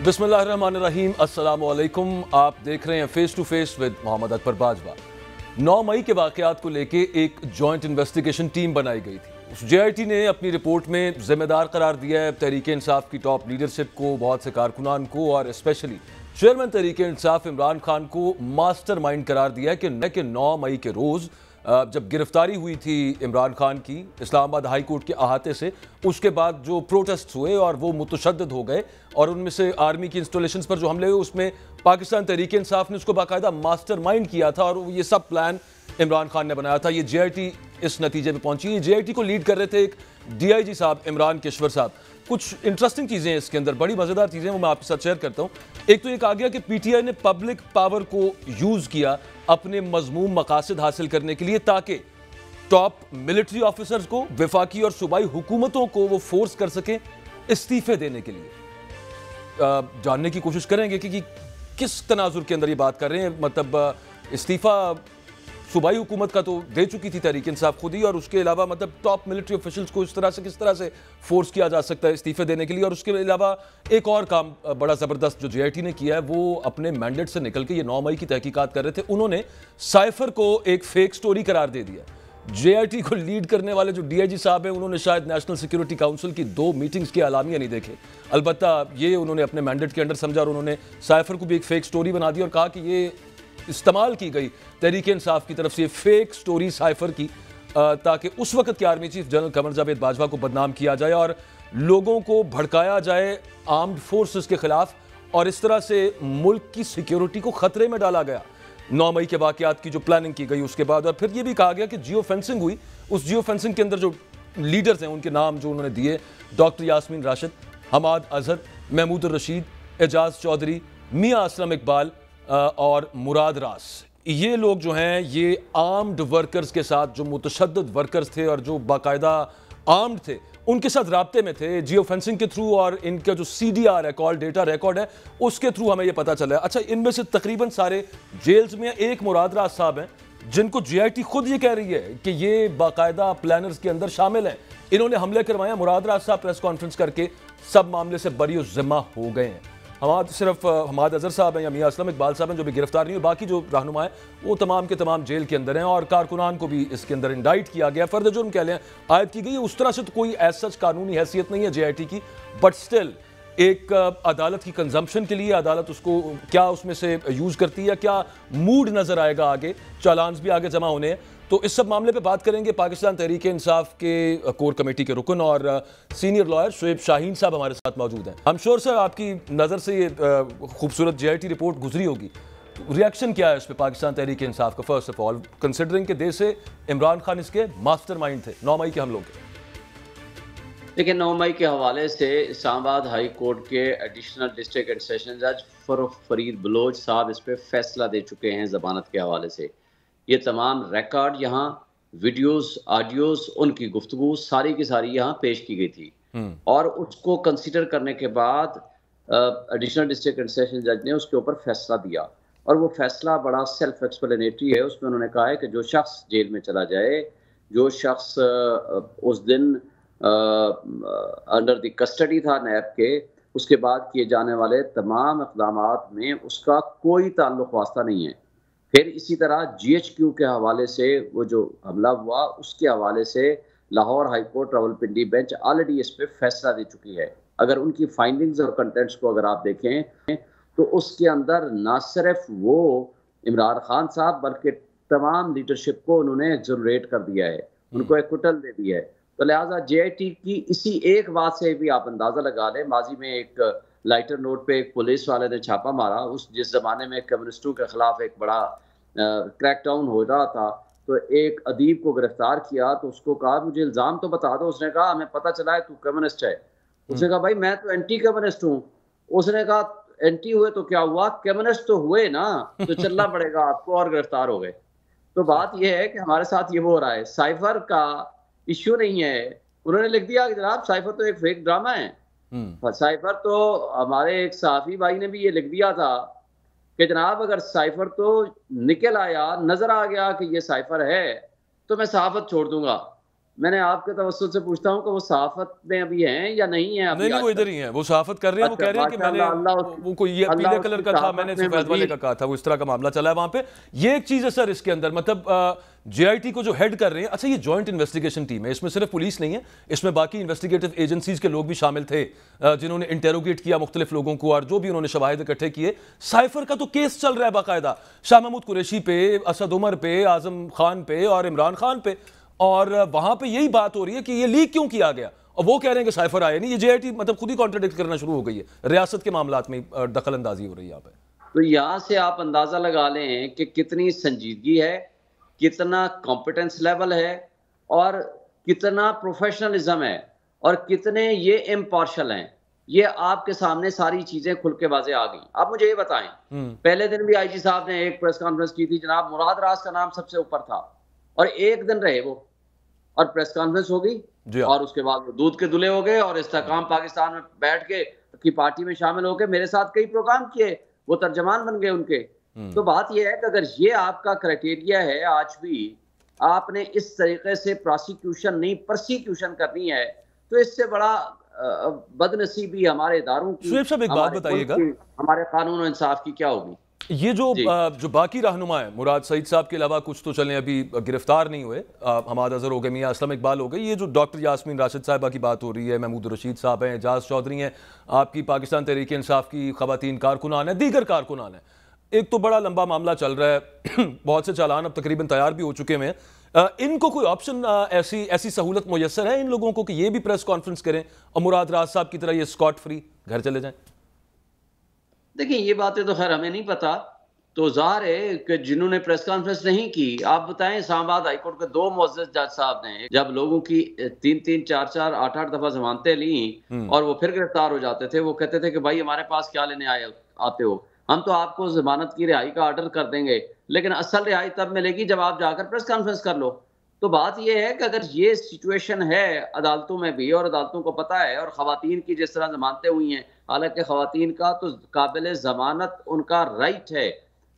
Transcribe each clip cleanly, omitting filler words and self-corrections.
बिस्मिल्लाहिर्रहमानिर्रहीम, अस्सलामु अलैकुम। आप देख रहे हैं face to face with Mohammad Akbar Bajwa. 9 मई के वाकयात को लेके एक जॉइंट इन्वेस्टिगेशन टीम बनाई गई थी। उस JIT ने अपनी रिपोर्ट में जिम्मेदार करार दिया है तहरीक इंसाफ की टॉप लीडरशिप को, बहुत से कारकुनान को और स्पेशली चेयरमैन तहरीक इंसाफ इमरान खान को मास्टरमाइंड करार दिया है कि 9 मई के रोज़ जब गिरफ्तारी हुई थी इमरान खान की इस्लामाबाद हाई कोर्ट के अहाते से, उसके बाद जो प्रोटेस्ट हुए और वो मुतशद्दद हो गए और उनमें से आर्मी की इंस्टॉलेशंस पर जो हमले हुए उसमें पाकिस्तान तहरीक इंसाफ ने उसको बाकायदा मास्टरमाइंड किया था और ये सब प्लान इमरान खान ने बनाया था। ये JIT इस नतीजे पे पहुंची। ये JIT को लीड कर रहे थे एक DIG साहब इमरान केशवर साहब। कुछ इंटरेस्टिंग चीज़ें हैं इसके अंदर, बड़ी मज़ेदार चीज़ें, वो मैं आपके साथ शेयर करता हूँ। एक तो एक आ गया कि PTI ने पब्लिक पावर को यूज़ किया अपने मजमूम मकासद हासिल करने के लिए, ताकि टॉप मिलिट्री ऑफिसर्स को, वफाकी और सूबाई हुकूमतों को वो फोर्स कर सकें इस्तीफे देने के लिए। जानने की कोशिश करेंगे कि किस तनाजुर के अंदर ये बात कर रहे हैं। मतलब इस्तीफ़ा सूबाई हुकूमत का तो दे चुकी थी तहरीक इंसाफ खुद ही, और उसके अलावा मतलब टॉप मिलिट्री ऑफिशियल्स को इस तरह से किस तरह से फोर्स किया जा सकता है इस्तीफे देने के लिए। और उसके अलावा एक और काम बड़ा ज़बरदस्त जो JIT ने किया है, वो अपने मैंडेट से निकल के ये 9 मई की तहकीकात कर रहे थे। उन्होंने साइफर को एक फेक स्टोरी करार दे दिया। JIT को लीड करने वाले जो DIG साहब हैं, उन्होंने शायद नेशनल सिक्योरिटी काउंसिल की 2 मीटिंग्स के अलामिया नहीं देखे। अलबत्ता ये उन्होंने अपने मैंडेट के अंडर समझा और उन्होंने साइफर को भी एक फेक स्टोरी बना दी और कहा कि ये इस्तेमाल की गई तहरीक इंसाफ की तरफ से फेक स्टोरी साइफर की, ताकि उस वक्त के army chief general Qamar Javed Bajwa को बदनाम किया जाए और लोगों को भड़काया जाए आर्म्ड फोर्सेस के खिलाफ, और इस तरह से मुल्क की सिक्योरिटी को खतरे में डाला गया। 9 मई के वाकयात की जो प्लानिंग की गई उसके बाद, और फिर ये भी कहा गया कि जियो फेंसिंग हुई। उस जियो फेंसिंग के अंदर जो लीडर्स हैं उनके नाम जो उन्होंने दिए, डॉक्टर यास्मीन राशिद, हमाद अजहर, महमूद रशीद, एजाज चौधरी, मियाँ असलम इकबाल और मुराद रास, ये लोग जो हैं ये आर्म्ड वर्कर्स के साथ, जो मुतशद्दद वर्कर्स थे और जो बाकायदा आर्म्ड थे, उनके साथ राब्ते में थे जियो फेंसिंग के थ्रू। और इनका जो CDR है, कॉल डेटा रिकॉर्ड है, उसके थ्रू हमें ये पता चला है। अच्छा, इनमें से तकरीबन सारे जेल्स में एक मुराद रास साहब हैं जिनको JIT खुद ये कह रही है कि ये बाकायदा प्लानर्स के अंदर शामिल हैं। इन्होंने हमले करवाए। मुराद रास साहब प्रेस कॉन्फ्रेंस करके सब मामले से बरी ज़िम्मा हो गए हैं। सिर्फ हमाद अजहर साहब हैं या मियाँ असलम इकबाल साहब हैं जो भी गिरफ्तार नहीं हुए, बाकी जो रहनुमा है वो तमाम के तमाम जेल के अंदर हैं और कारकुनान को भी इसके अंदर इंडाइट किया गया, फर्द जुर्म कह लें आयद की गई है। उस तरह से तो कोई ऐसा कानूनी हैसियत नहीं है JIT की, बट स्टिल एक अदालत की कंजम्पशन के लिए अदालत उसको क्या उसमें से यूज़ करती है, क्या मूड नज़र आएगा आगे, चालान्स भी आगे जमा होने हैं। तो इस सब मामले पे बात करेंगे। पाकिस्तान तहरीक इंसाफ के कोर कमेटी के रुकन और सीनियर लॉयर शुएब शाहीन साहब हमारे साथ मौजूद हैं। हम श्योर सर आपकी नज़र से ये खूबसूरत JIT रिपोर्ट गुजरी होगी, रिएक्शन क्या है इस पर पाकिस्तान तहरीक इंसाफ का, फर्स्ट ऑफ ऑल कंसिडरिंग के देश से इमरान खान इसके मास्टरमाइंड थे 9 मई के हमलों के? देखिए, 9 मई के हवाले से इस्लामाबाद हाई कोर्ट के एडिशनल डिस्ट्रिक्ट एंड सेशन जज फरीद बलोच साहब इस पर फैसला दे चुके हैं ज़मानत के हवाले से। ये तमाम रिकॉर्ड यहाँ, वीडियोस, ऑडियोस, उनकी गुफ्तगू सारी की सारी यहाँ पेश की गई थी और उसको कंसीडर करने के बाद एडिशनल डिस्ट्रिक्ट एंड सेशन जज ने उसके ऊपर फैसला दिया और वो फैसला बड़ा सेल्फ एक्सप्लेनेटरी है। उसमें उन्होंने कहा है कि जो शख्स जेल में चला जाए, जो शख्स उस दिन अंडर द कस्टडी था नैब के, उसके बाद किए जाने वाले तमाम इक़दामात में उसका कोई ताल्लुक़ वास्ता नहीं है। फिर इसी तरह GHQ के हवाले से वो जो हमला हुआ उसके हवाले से Lahore high court Rawalpindi bench already इस पर फैसला दे चुकी है। अगर उनकी फाइंडिंग्स और कंटेंट्स को अगर आप देखें तो उसके अंदर ना सिर्फ वो इमरान खान साहब बल्कि तमाम लीडरशिप को उन्होंने एक्सोनरेट कर दिया है, उनको एक्विटल दे दिया है। तो लिहाजा JIT की इसी एक बात से भी आप अंदाज़ा लगा लें। माजी में एक लाइटर नोट पे एक पुलिस वाले ने छापा मारा, उस जिस ज़माने में कम्युनिस्टों के खिलाफ एक बड़ा क्रैकडाउन हो रहा था, तो एक अदीब को गिरफ्तार किया तो उसको कहा मुझे इल्ज़ाम तो बता दो। उसने कहा हमें पता चला है तू कम्युनिस्ट है। उसने कहा भाई मैं तो एंटी कम्युनिस्ट हूँ। उसने कहा एंटी हुए तो क्या हुआ, कम्युनिस्ट तो हुए ना, तो चलना पड़ेगा आपको, और गिरफ्तार हो गए। तो बात यह है कि हमारे साथ ये वो हो रहा है। साइफर का इश्यू नहीं है, उन्होंने लिख दिया कि जनाब साइफर तो एक फेक ड्रामा है। साइफर तो हमारे एक सहाफ़ी भाई ने भी ये लिख दिया था कि जनाब अगर साइफर तो निकल आया, नजर आ गया कि ये साइफर है, तो मैं सहाफत छोड़ दूंगा। मैंने आपके तवज्जुह से पूछता हूँ कि वो सहाफ़त में अभी हैं या नहीं है नहीं, अभी नहीं, वो इधर आजकल? ही हैं, वो सहाफ़त कर रहे हैं, वो अच्छा, कह रहे हैं कि मैंने माशाअल्लाह, वो कोई ये अल्लाह पीले कलर उसकी का था, सहाफ़त मैंने में सफ़ेद वाले का मज़ीद। कहा था, वो इस तरह का मामला चला है वहाँ पे। ये एक चीज़ है सर इसके अंदर, मतलब जेआईटी को जो हेड कर रहे हैं, अच्छा ये जॉइंट इन्वेस्टिगेशन टीम है, इसमें सिर्फ पुलिस नहीं है, इसमें बाकी इन्वेस्टिगेटिव एजेंसीज के लोग भी शामिल थे, जिन्होंने इंटेरोगेट किया मुख्तलिफ लोगों को और जो भी उन्होंने शवाहिद इकट्ठे किए। साइफर का तो केस चल रहा है बाकायदा, शाह महमूद कुरैशी पे, असद उमर पे, आजम खान पे और इमरान खान पे, और वहां पे यही बात हो रही है कि ये लीक क्यों किया गया, और वो कह रहे हैं कि साइफर आया नहीं। ये जेआईटी मतलब खुद ही कॉन्ट्रडिक्ट करना शुरू हो गई है, रियासत के मामलात में दखल अंदाजी हो रही है यहाँ पे। तो यहाँ से आप अंदाज़ा लगा लें कि कितनी संजीदगी है, कितना कॉम्पिटेंस लेवल है और कितना प्रोफ़ेशनलिज़्म है और कितने ये इम्पार्शियल हैं। ये आपके सामने सारी चीज़ें खुल के वाज़े आ गई। आप मुझे ये बताएँ, पहले दिन भी आईजी साहब ने एक प्रेस कॉन्फ्रेंस की थी, जनाब मुराद राज का नाम सबसे ऊपर था और 1 दिन रहे वो और प्रेस कॉन्फ्रेंस हो गई जी हाँ। और उसके बाद वो दूध के दूल्हे हो गए और इस्तेकाम पाकिस्तान में बैठ के की पार्टी में शामिल होकर मेरे साथ कई प्रोग्राम किए, वो तर्जमान बन गए उनके। तो बात ये है कि अगर ये आपका क्राइटेरिया है आज भी, आपने इस तरीके से प्रोसिक्यूशन नहीं प्रोसिक्यूशन करनी है, तो इससे बड़ा बदनसीबी हमारे इदारों की, शुएब साहब एक बात हमारे मुल्क बताइएगा, की, हमारे कानून और इंसाफ की क्या होगी? ये जी। जो बाकी रहनुमा है, मुराद सईद साहब के अलावा कुछ तो चलें अभी गिरफ्तार नहीं हुए, हमाद अजहर हो गए, मियां असलम इकबाल हो गए, ये जो डॉक्टर यास्मीन राशिद साहिबा की बात हो रही है, महमूद रशीद साहब हैं, एजाज चौधरी हैं, आपकी पाकिस्तान तहरीक इंसाफ की खवातीन कारकुनान है, दीगर कारकुनान है, एक तो बड़ा लंबा मामला चल रहा है बहुत से चालान अब तकरीबन तैयार भी हो चुके हैं। इनको कोई ऑप्शन ऐसी ऐसी सहूलत मुयसर है इन लोगों को कि ये भी प्रेस कॉन्फ्रेंस करें और मुराद राज साहब की तरह ये स्कॉट फ्री घर चले जाएं? देखिए, ये बातें तो खैर हमें नहीं पता। तो ज़ाहिर है कि जिन्होंने प्रेस कॉन्फ्रेंस नहीं की, आप बताएँ इस्लामाबाद हाई कोर्ट के 2 मुअज़्ज़ज़ जज साहब ने जब लोगों की 3-3, 4-4, 8-8 दफ़ा ज़मानतें लीं और वो फिर गिरफ्तार हो जाते थे, वो कहते थे कि भाई हमारे पास क्या लेने आते हो? हम तो आपको ज़मानत की रिहाई का ऑर्डर कर देंगे, लेकिन असल रिहाई तब मिलेगी जब आप जाकर प्रेस कॉन्फ्रेंस कर लो। तो बात ये है कि अगर ये सिचुएशन है अदालतों में भी और अदालतों को पता है और ख़वातीन की जिस तरह ज़मानतें हुई हैं, हालाँकि ख़वातीन का तो काबिल ज़मानत उनका राइट है,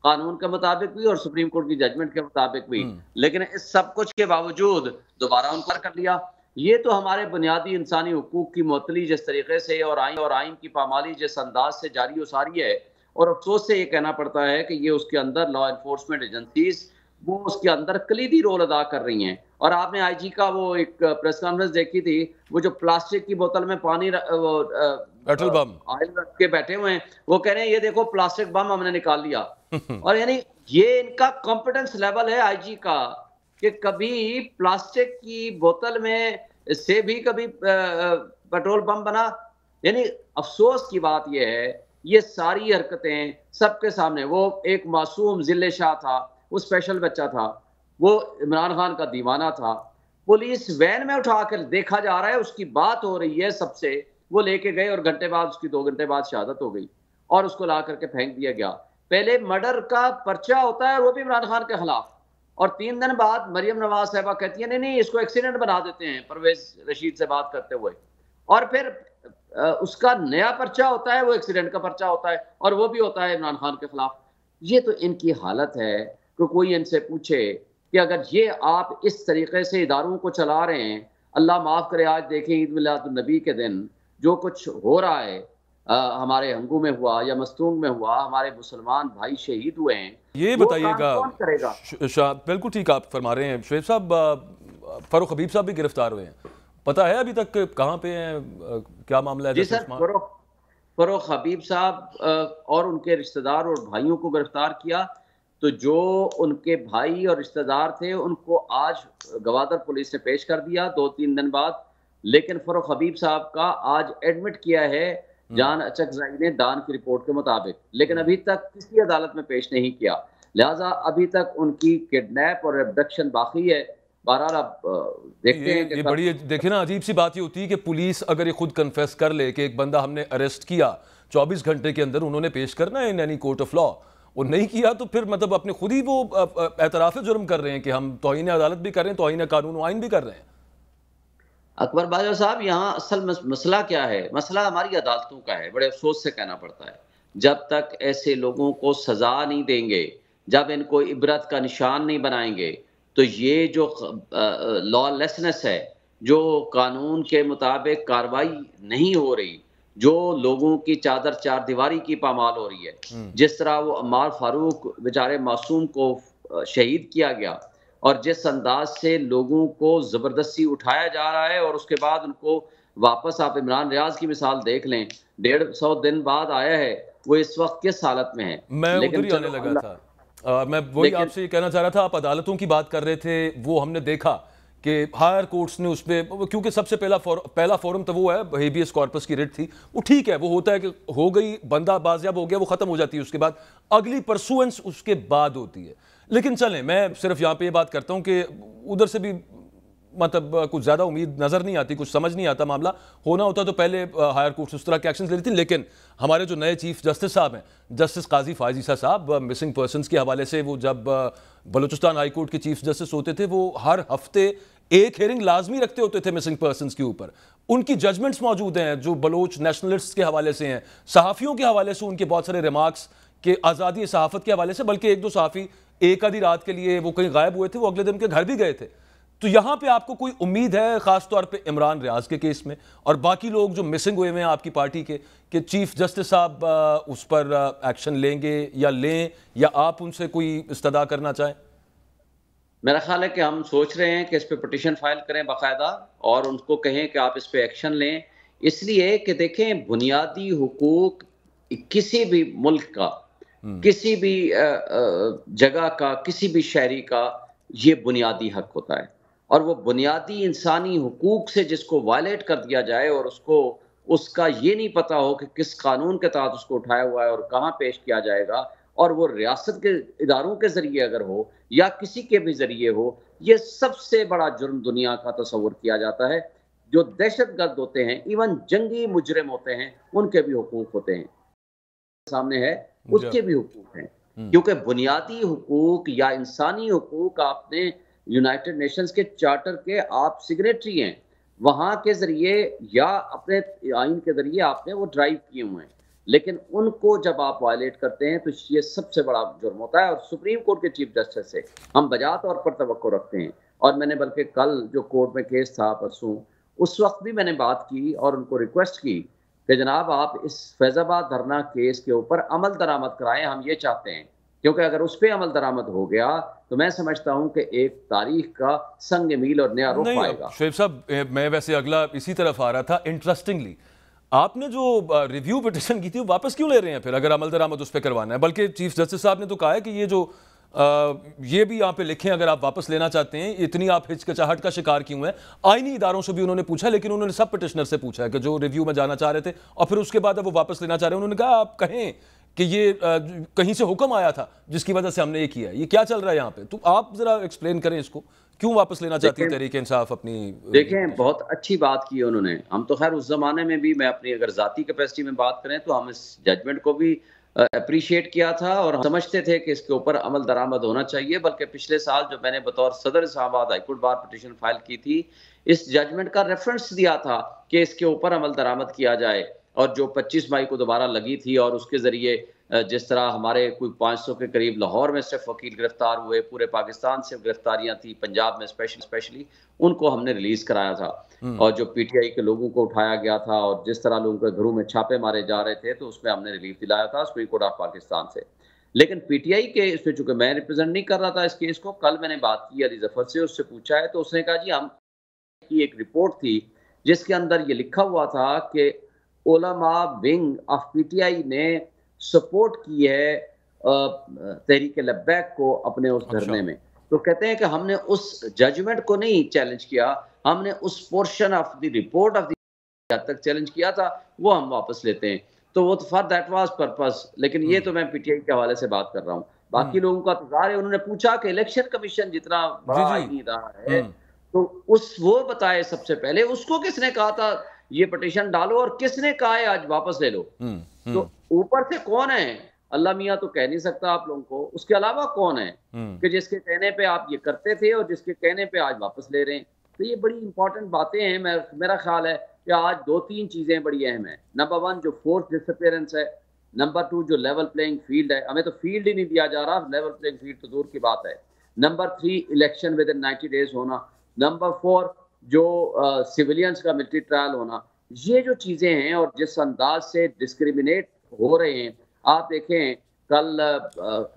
कानून के मुताबिक भी और सुप्रीम कोर्ट की जजमेंट के मुताबिक भी। लेकिन इस सब कुछ के बावजूद दोबारा उनको कर लिया। ये तो हमारे बुनियादी इंसानी हुकूक की मुअत्तली जिस तरीके से और आइन की पामाली जिस अंदाज से जारी सारी है, और अफसोस से ये कहना पड़ता है कि ये उसके अंदर लॉ एनफोर्समेंट एजेंसीज वो उसके अंदर कलीदी रोल अदा कर रही हैं। और आपने आईजी का वो एक प्रेस कॉन्फ्रेंस देखी थी, वो जो प्लास्टिक की बोतल में पानी पेट्रोल बम। ऑयल रख के बैठे हुए हैं, वो कह रहे हैं ये देखो प्लास्टिक बम हमने निकाल लिया। और यानी ये इनका कॉम्पिटेंस लेवल है आईजी का कि कभी प्लास्टिक की बोतल में से भी कभी पेट्रोल बम बना। यानी अफसोस की बात यह है, ये सारी हरकतें सबके सामने। वो एक मासूम जिले शाह था, वो स्पेशल बच्चा था, वो इमरान खान का दीवाना था, पुलिस वैन में उठा कर देखा जा रहा है, उसकी बात हो रही है सबसे, वो लेके गए और घंटे बाद उसकी 2 घंटे बाद शहादत हो गई और उसको ला करके फेंक दिया गया। पहले मर्डर का पर्चा होता है, वो भी इमरान खान के खिलाफ, और 3 दिन बाद मरियम नवाज साहबा कहती है नहीं नहीं इसको एक्सीडेंट बना देते हैं, परवेज रशीद से बात करते हुए, और फिर उसका नया पर्चा होता है, वो एक्सीडेंट का पर्चा होता है और वो भी होता है इमरान खान के खिलाफ। ये तो इनकी हालत है कि कोई इनसे पूछे कि अगर ये आप इस तरीके से इदारों को चला रहे हैं, अल्लाह माफ़ करे, आज देखें ईद मिलादुन्नबी के दिन जो कुछ हो रहा है, हमारे हंगू में हुआ या मस्तूंग में हुआ, हमारे मुसलमान भाई शहीद हुए हैं, ये वो बताइएगा, काम कौन करेगा? बिल्कुल ठीक आप फरमा रहे हैं शुएब साहब, फारूक हबीब साहब भी गिरफ्तार हुए हैं, पता है अभी तक कहाँ पे हैं, क्या मामला है? जी सर, फरोख हबीब साहब और उनके रिश्तेदार और भाइयों को गिरफ्तार किया। तो जो उनके भाई और रिश्तेदार थे उनको आज गवादर पुलिस ने पेश कर दिया 2-3 दिन बाद। लेकिन फरोख हबीब साहब का आज एडमिट किया है जान अचकज़ई ने दान की रिपोर्ट के मुताबिक, लेकिन अभी तक किसी अदालत में पेश नहीं किया। लिहाजा अभी तक उनकी किडनैप और एब्डक्शन बाकी है। बहरहाल आप देखते हैं ये बड़ी देखिए ना, अजीब सी बात ये होती है कि पुलिस अगर ये खुद कन्फेस कर ले कि एक बंदा हमने अरेस्ट किया, 24 घंटे के अंदर उन्होंने पेश करना है in any court of law, वो नहीं किया तो फिर मतलब अपने खुद ही वो एतराफ़ जुर्म कर रहे हैं कि हम तौहीन अदालत भी कर रहे हैं, तौहीन कानून व आइन भी कर रहे हैं। अकबर बाजवा साहब, यहाँ असल मसला क्या है? मसला हमारी अदालतों का है, बड़े अफसोस से कहना पड़ता है। जब तक ऐसे लोगों को सजा नहीं देंगे, जब इनको इबरत का निशान नहीं बनाएंगे, तो ये जो लॉलेसनेस है, जो कानून के मुताबिक कार्रवाई नहीं हो रही, जो लोगों की चादर चारदीवारी की पामाल हो रही है, हम्म। जिस तरह वो अम्मार फारूक बेचारे मासूम को शहीद किया गया और जिस अंदाज से लोगों को ज़बरदस्ती उठाया जा रहा है और उसके बाद उनको वापस आप इमरान रियाज की मिसाल देख लें, 150 दिन बाद आया है, वो इस वक्त किस हालत में है। मैं उधर लेकिन ही आने चलो लगा अल्लाह, था। मैं वही लेकिन आपसे ये कहना चाह रहा था, आप अदालतों की बात कर रहे थे, वो हमने देखा कि हायर कोर्ट्स ने उसमें, क्योंकि सबसे पहला फोरम तो वो है, हेबियस कॉर्पस की रिट थी, वो ठीक है, वो होता है कि हो गई, बंदा बाजियाब हो गया, वो खत्म हो जाती है, उसके बाद अगली परसुएंस उसके बाद होती है। लेकिन चलें, मैं सिर्फ यहाँ पे ये बात करता हूँ कि उधर से भी मतलब कुछ ज़्यादा उम्मीद नज़र नहीं आती, कुछ समझ नहीं आता मामला। होना होता तो पहले हायर कोर्ट्स उस तरह के एक्शन ले लेती। लेकिन हमारे जो नए चीफ जस्टिस साहब हैं, जस्टिस काजी फायज ईसा साहब, मिसिंग पर्सनस के हवाले से वो जब बलूचिस्तान हाई कोर्ट के चीफ जस्टिस होते थे, वो हर हफ्ते एक हेयरिंग लाजमी रखते होते थे मिसिंग पर्सनस के ऊपर। उनकी जजमेंट्स मौजूद हैं जो बलोच नेशनलिस्ट्स के हवाले से हैं, सहाफ़ियों के हवाले से उनके बहुत सारे रिमार्क्स के आज़ादी सहाफ़त के हवाले से, बल्कि एक दो सहाफ़ी एक आधी रात के लिए वो कहीं गायब हुए थे, वो अगले दिन उनके घर भी गए थे। तो यहां पे आपको कोई उम्मीद है, खासतौर पे इमरान रियाज के केस में और बाकी लोग जो मिसिंग हुए हैं आपकी पार्टी के, कि चीफ जस्टिस साहब उस पर एक्शन लेंगे या लें, या आप उनसे कोई इस्तदा करना चाहें? मेरा ख्याल है कि हम सोच रहे हैं कि इस पे पिटीशन फाइल करें बाकायदा और उनको कहें कि आप इस पे एक्शन लें। इसलिए कि देखें, बुनियादी हुकूक किसी भी मुल्क का, किसी भी जगह का, किसी भी शहरी का ये बुनियादी हक होता है और वो बुनियादी इंसानी हुकूक से जिसको वायलेट कर दिया जाए और उसको उसका ये नहीं पता हो कि किस कानून के तहत उसको उठाया हुआ है और कहाँ पेश किया जाएगा, और वो रियासत के इदारों के ज़रिए अगर हो या किसी के भी ज़रिए हो, ये सबसे बड़ा जुर्म दुनिया का तस्वुर किया जाता है। जो दहशतगर्द होते हैं, इवन जंगी मुजरिम होते हैं, उनके भी हुकूक होते हैं, सामने है, जी। उसके भी हुकूक हैं। क्योंकि बुनियादी हुकूक या इंसानी हुकूक, आपने यूनाइटेड नेशंस के चार्टर के आप सिग्नेटरी हैं, वहाँ के ज़रिए या अपने आइन के ज़रिए आपने वो ड्राइव किए हुए हैं। लेकिन उनको जब आप वायलेट करते हैं तो ये सबसे बड़ा जुर्म होता है और सुप्रीम कोर्ट के चीफ जस्टिस से हम बजा तौर पर तवक्को रखते हैं। और मैंने बल्कि कल जो कोर्ट में केस था परसों, उस वक्त भी मैंने बात की और उनको रिक्वेस्ट की कि जनाब आप इस फैज़ाबाद धरना केस के ऊपर अमल दरामद कराएं, हम ये चाहते हैं। क्योंकि अगर उस पर अमल दरामद हो गया तो मैं समझता हूं कि एक तारीख का संग मील और नया रुख नहीं आएगा। शुएब साहब, मैं वैसे अगला इसी तरफ आ रहा था। इंटरेस्टिंगली, आपने जो रिव्यू पिटिशन की थी वो वापस क्यों ले रहे हैं फिर, अगर अमल दरामद उस पर करवाना है? बल्कि चीफ जस्टिस साहब ने तो कहा है कि ये जो ये भी यहाँ पे लिखें अगर आप वापस लेना चाहते हैं, इतनी आप हिचकिचाहट का शिकार क्यों हैं। आईनी इदारों से भी उन्होंने पूछा, लेकिन उन्होंने सब पिटिशनर से पूछा है कि जो रिव्यू में जाना चाह रहे थे और फिर उसके बाद अब वो वापस लेना चाह रहे हैं। उन्होंने कहा आप कहें कि ये कहीं से हुक्म आया था जिसकी वजह से हमने ये किया, ये क्या चल रहा है यहाँ पे? तो आप जरा एक्सप्लेन करें इसको, क्यों वापस लेना चाहती है तहरीक इंसाफ अपनी? देखें, बहुत अच्छी बात की है उन्होंने। हम तो खैर उस ज़माने में भी, मैं अपनी अगर ज़ाती कैपेसिटी में बात करें तो हम इस जजमेंट को भी अप्रिशिएट किया था और हम समझते थे कि इसके ऊपर अमल दरामद होना चाहिए। बल्कि पिछले साल जो मैंने बतौर सदर Islamabad high court bar petition file की थी, इस जजमेंट का रेफरेंस दिया था कि इसके ऊपर अमल दरामद किया जाए। और जो 25 मई को दोबारा लगी थी और उसके ज़रिए जिस तरह हमारे कोई 500 के करीब लाहौर में सिर्फ वकील गिरफ्तार हुए, पूरे पाकिस्तान से गिरफ्तारियां थी, पंजाब में स्पेशली उनको हमने रिलीज कराया था। और जो पीटीआई के लोगों को उठाया गया था और जिस तरह लोगों के घरों में छापे मारे जा रहे थे, तो उसमें हमने रिलीफ दिलाया था सुप्रीम कोर्ट ऑफ पाकिस्तान से। लेकिन पीटीआई के इसमें, चूंकि मैं रिप्रेजेंट नहीं कर रहा था इस केस को, कल मैंने बात की अली जफर से, उससे पूछा है तो उसने कहा जी हम की एक रिपोर्ट थी जिसके अंदर ये लिखा हुआ था कि उलमा विंग ऑफ पीटीआई ने सपोर्ट की है तहरीक लब्बैक को अपने उस धरने में। तो कहते हैं कि हमने उस जजमेंट को नहीं चैलेंज किया, हमने उस portion of the report of the हद तक चैलेंज किया था, वो हम वापस लेते हैं। तो वो फॉर दैट वाज पर्पस। लेकिन ये तो मैं पीटीआई के हवाले से बात कर रहा हूँ, बाकी लोगों का इंतजार है। उन्होंने पूछा कि इलेक्शन कमीशन जितना जी बड़ा जी। आईनी इदारा है, तो उस वो बताए सबसे पहले, उसको किसने कहा था ये पिटीशन डालो और किसने कहा है आज वापस ले लो। तो ऊपर से कौन है? अल्लाह मियाँ तो कह नहीं सकता आप लोगों को, उसके अलावा कौन है कि जिसके कहने पे आप ये करते थे और जिसके कहने पे आज वापस ले रहे हैं? तो ये बड़ी इंपॉर्टेंट बातें हैं। मेरा ख्याल है कि आज 2-3 चीजें बड़ी अहम है। नंबर 1 जो फोर्स डिसअपीयरेंस है, नंबर 2 जो लेवल प्लेइंग फील्ड है, हमें तो फील्ड ही नहीं दिया जा रहा, लेवल प्लेइंग फील्ड तो दूर की बात है। Number 3 election with in 90 days होना, नंबर 4 जो सिविलियंस का मिलिट्री ट्रायल होना, ये जो चीज़ें हैं और जिस अंदाज से डिस्क्रिमिनेट हो रहे हैं, आप देखें कल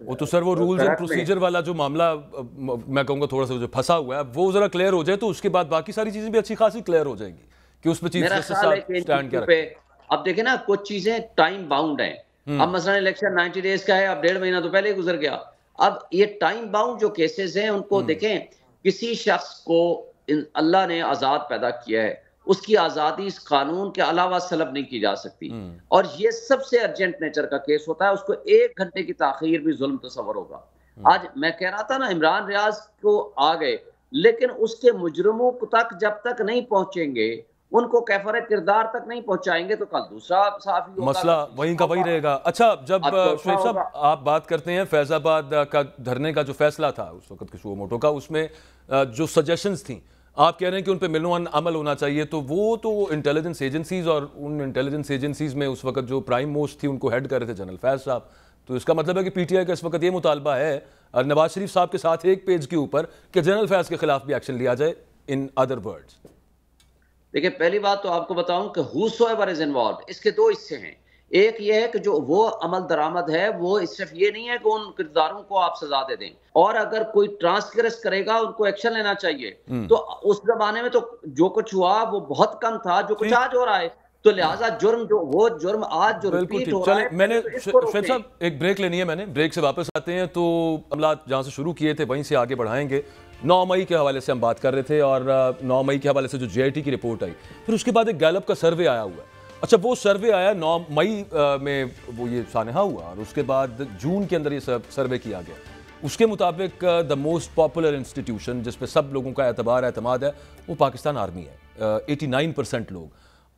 वो तो सर वो रूल्स एंड खरक में प्रोसीजर वाला जो मामला मैं कहूँगा थोड़ा सा जो फंसा हुआ है वो जरा क्लियर हो जाए तो उसके बाद बाकी सारी चीजें भी अच्छी खासी क्लियर हो जाएंगी कि उस पर चीफ मेरा जस्टिस ख्याल है साहब कि इन स्टैंड क्या चीज़ों रखते पे हैं। अब देखें ना, कुछ चीज़ें टाइम बाउंड हैं। अब मसलन इलेक्शन 90 डेज का है, अब 1.5 महीना तो पहले ही गुजर गया। अब ये टाइम बाउंड जो केसेस हैं उनको देखें, किसी शख्स को अल्लाह ने आज़ाद पैदा किया है, उसकी आज़ादी इस कानून के अलावा सलब नहीं की जा सकती, और ये सबसे अर्जेंट नेचर का केस होता है, उसको 1 घंटे की ताखीर भी जुल्म तस्वर होगा। आज मैं कह रहा था ना, इमरान रियाज को आ गए, लेकिन उसके मुजरिमों तक जब तक नहीं पहुंचेंगे, उनको कैफर किरदार तक नहीं पहुंचाएंगे, तो कल दूसरा साफी होगा, मसला वहीं का वही रहेगा। अच्छा, जब अब चौथा शुएब साहब होगा। आप बात करते हैं फैजाबाद का धरने का जो फैसला था उस वक्त के सुओ मोटो का, उसमें जो सजेशंस थी आप कह रहे हैं कि उन पे मिलनुआन अमल होना चाहिए, तो वो तो इंटेलिजेंस एजेंसीज और उन इंटेलिजेंस एजेंसीज में उस वक्त जो प्राइम मोस्ट थी उनको हेड कर रहे थे जनरल फैज साहब। तो इसका मतलब है कि पीटीआई का इस वक्त ये मुतालबा है नवाज शरीफ साहब के साथ एक पेज के ऊपर कि जनरल फैज के खिलाफ भी एक्शन लिया जाए। इन अदर वर्ड्स, देखिए, पहली बात तो आपको बताऊं कि हूसोएवर इज इन्वॉल्व, इसके दो हिस्से हैं। एक ये है कि जो वो अमल दरामद है, वो सिर्फ ये नहीं है कि उन किरदारों को आप सजा दे दें, और अगर कोई ट्रांसग्रेस करेगा उनको एक्शन लेना चाहिए। तो उस जमाने में तो जो कुछ हुआ वो बहुत कम था, जो कुछ आज हो रहा है, तो लिहाजा जुर्म जो वो जुर्म आज जो बिल्कुल रिपीट ठीक। हो रहा चले है, मैंने तो इसको शेख रोकें। साहब एक ब्रेक लेनी है, मैंने ब्रेक से वापस आते हैं तो मामला जहां से शुरू किए थे वहीं से आगे बढ़ाएंगे। 9 मई के हवाले से हम बात कर रहे थे और 9 मई के हवाले से जो जेआईटी की रिपोर्ट आई, फिर उसके बाद एक गैलप का सर्वे आया हुआ है। अच्छा, वो सर्वे आया 9 मई में, वो ये सानहा हुआ और उसके बाद जून के अंदर ये सर्वे किया गया। उसके मुताबिक द मोस्ट पॉपुलर इंस्टीट्यूशन जिस पे सब लोगों का एतमाद है वो पाकिस्तान आर्मी है, 89% लोग।